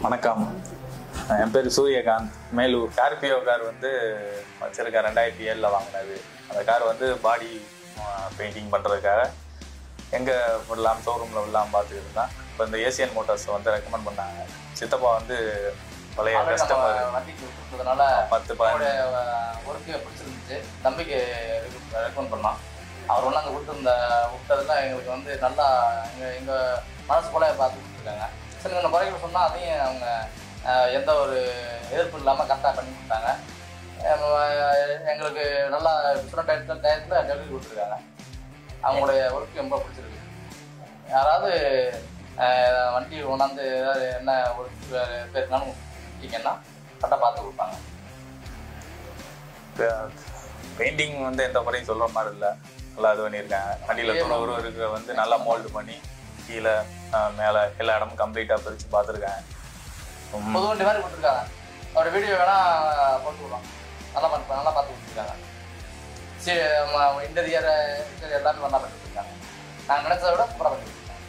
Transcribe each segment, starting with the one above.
வணக்கம். என் பேர் Suryakant. Melur. Scorpio car வந்து வச்சிருக்கேன். 2007 வாங்கினது. அந்த கார் வந்து பாடி பெயிண்டிங் பண்ணுறதுக்காக எங்கே விடலாம், ஷோரூமில் விடலாம் பார்த்துக்கிட்டு இருந்தேன். இப்போ இந்த ஏசியன் மோட்டார்ஸ் வந்து ரெக்கமெண்ட் பண்ணாங்க. சித்தப்பா வந்து பழைய கஸ்டமர். வண்டிக்கு விட்டுறதுனால 10-15 ஒர்க்கு பிடிச்சிருந்துச்சு. தம்பிக்கு ரெக்கமெண்ட் பண்ணோம். அவர் ஒன்று அங்கே விட்டதெல்லாம் எங்களுக்கு வந்து நல்லா எங்கள் மனசு போல பார்த்து கொடுத்துருக்காங்க. சரி, இந்த குறைகள் சொன்னால் அதையும் அவங்க எந்த ஒரு எதிர்ப்பு இல்லாமல் கரெக்டாக பண்ணி கொடுத்தாங்க. எங்களுக்கு நல்லா சொன்ன டயத்தில் டெலிவரி கொடுத்துருக்காங்க. அவங்களுடைய ஒர்க்கு ரொம்ப பிடிச்சிருக்கு. யாராவது வண்டி கொண்டாந்து ஏதாவது என்ன ஒர்க் பேருனாலும் கொடுத்தீங்கன்னா கரெக்டாக பார்த்து கொடுப்பாங்க. பெயிண்டிங் வந்து எந்த குறையும் சொல்கிற மாதிரி இல்லை. நல்லா இது பண்ணியிருக்காங்க. வண்டியில் தொண்ணூறு இருக்கிற வந்து நல்லா மோல்டு பண்ணி கீழே மேலே எல்லா இடமும் கம்ப்ளீட்டாக பிரித்து பார்த்துருக்காங்க. புது வண்டி மாதிரி கொடுத்துருக்காங்க. அவரோட வீடியோ வேணால் போட்டு விடுவோம். நல்லா பார்த்து கொடுத்துருக்காங்க. சரி, இன்டீரியர் எல்லாமே நல்லா பண்ணி கொடுத்துருக்காங்க. நாங்கள் நினச்சதை விட சூப்பராக பண்ணி கொடுத்துருக்காங்க.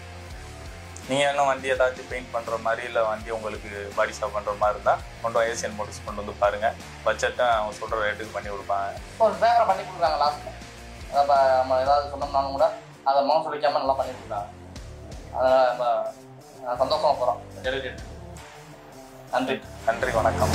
நீங்கள் இன்னும் வண்டி ஏதாச்சும் பெயிண்ட் பண்ணுற மாதிரி இல்லை வண்டி உங்களுக்கு பாடி ஷாப் பண்ணுற மாதிரி இருந்தால் கொண்டு ஏசியன் மோட்டர்ஸ் கொண்டு வந்து பாருங்கள். பட்ஜெட்டை அவங்க சொல்கிற ரேட்டுக்கு பண்ணி கொடுப்பாங்க. ஒரு ஃபேவரை பண்ணி கொடுக்குறாங்க. லாஸ்ட்டில் அதை நம்ம ஏதாவது சொன்னோம்னாலும் கூட அதை மௌன் சொல்லிக்காமல் நல்லா பண்ணி கொடுக்குறாங்க. அதனால் நம்ம சந்தோஷமாக போகிறோம். டெலிவரி. நன்றி. வணக்கம்.